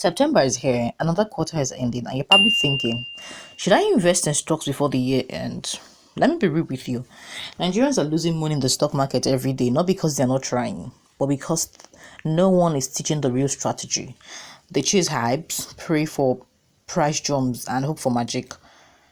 September is here, another quarter is ending, and you're probably thinking, should I invest in stocks before the year ends? Let me be real with you. Nigerians are losing money in the stock market every day, not because they're not trying, but because no one is teaching the real strategy. They chase hypes, pray for price jumps, and hope for magic.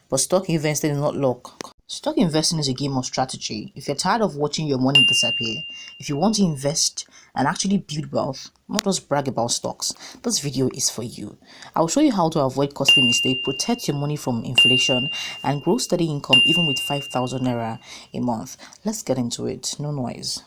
But stock investing is not luck. Stock investing is a game of strategy. If you're tired of watching your money disappear, if you want to invest and actually build wealth, not just brag about stocks, this video is for you. I'll show you how to avoid costly mistakes, protect your money from inflation, and grow steady income even with 5,000 naira a month. Let's get into it. No noise.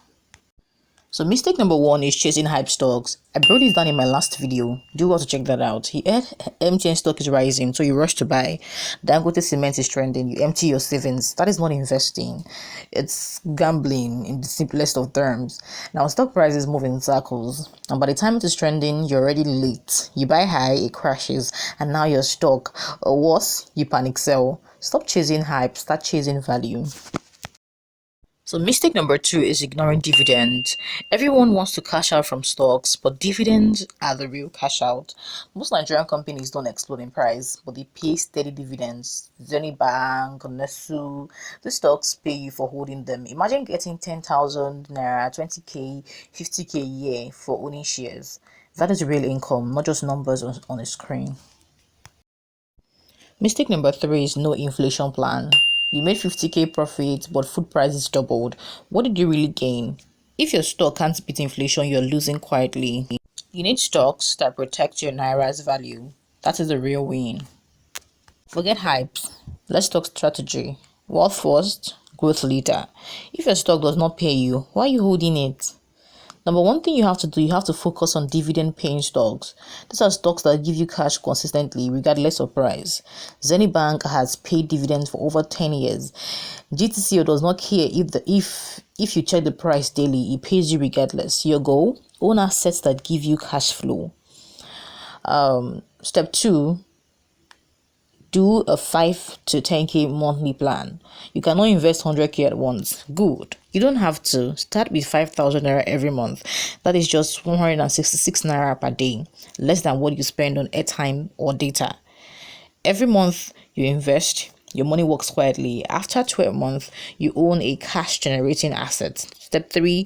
So mistake number one is chasing hype stocks. I broke this down in my last video. Do well to check that out. You heard MTN stock is rising, so you rush to buy. Dangote cement is trending. You empty your savings. That is not investing. It's gambling in the simplest of terms. Now stock prices move in circles, and by the time it is trending, you're already late. You buy high, it crashes, and now you're stuck. Or worse, you panic sell. Stop chasing hype. Start chasing value. So mistake number two is ignoring dividends. Everyone wants to cash out from stocks, but dividends are the real cash out. Most Nigerian companies don't explode in price, but they pay steady dividends. Zenny Bank, Nesu, these stocks pay you for holding them. Imagine getting 10,000 naira, 20k, 50k a year for owning shares. That is real income, not just numbers on a screen. Mistake number three is no inflation plan. You made 50k profit, but food prices doubled. What did you really gain? If your stock can't beat inflation, you're losing quietly. You need stocks that protect your naira's value. That is the real win. Forget hypes. Let's talk strategy. Wealth first, growth later. If your stock does not pay you, why are you holding it? Number one thing you have to do, you have to focus on dividend paying stocks. These are stocks that give you cash consistently regardless of price. Zenny Bank has paid dividends for over 10 years. GTCO does not care if you check the price daily, it pays you regardless. Your goal, own assets that give you cash flow. Step two, do a 5 to 10k monthly plan. You cannot invest 100k at once. Good. You don't have to. Start with 5,000 naira every month. That is just 166 naira per day, less than what you spend on airtime or data. Every month you invest, your money works quietly. After 12 months, you own a cash generating asset. Step 3,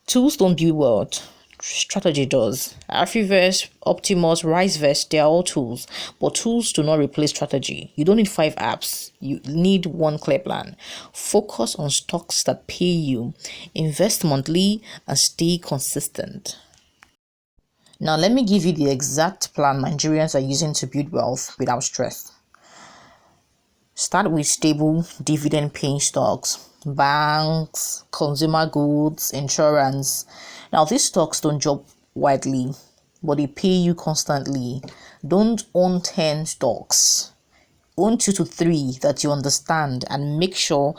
tools don't build wealth. Strategy does. Afriverse, Optimus, RiseVerse, they are all tools, but tools do not replace strategy. You don't need 5 apps. You need one clear plan. Focus on stocks that pay you, invest monthly, and stay consistent. Now, let me give you the exact plan Nigerians are using to build wealth without stress. Start with stable dividend paying stocks, banks, consumer goods, insurance. Now these stocks don't jump widely, but they pay you constantly. Don't own 10 stocks. Own 2 to 3 that you understand and make sure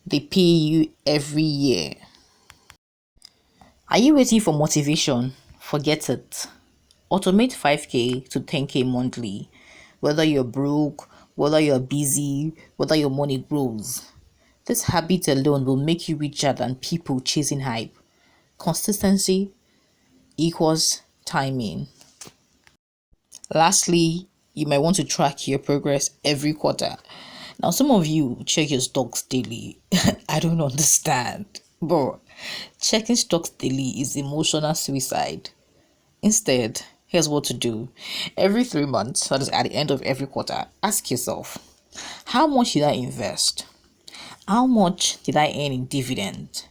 they pay you every year. Are you waiting for motivation? Forget it. Automate 5k to 10k monthly. Whether you're broke, whether you're busy, whether your money grows. This habit alone will make you richer than people chasing hype. Consistency equals timing. Lastly, you might want to track your progress every quarter. Now, some of you check your stocks daily. I don't understand. But checking stocks daily is emotional suicide. Instead, here's what to do. Every 3 months, that is at the end of every quarter, ask yourself, how much did I invest? How much did I earn in dividend?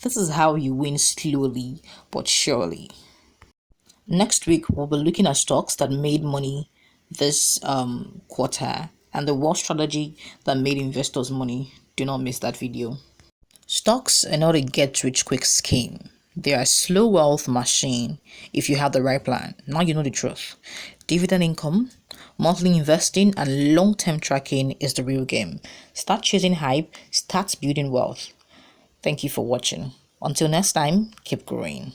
This is how you win slowly but surely. Next week, we'll be looking at stocks that made money this quarter and the wealth strategy that made investors money. Do not miss that video. Stocks are not a get-rich-quick scheme. They are a slow wealth machine if you have the right plan. Now you know the truth. Dividend income, monthly investing, and long-term tracking is the real game. Start chasing hype, start building wealth. Thank you for watching. Until next time, keep growing.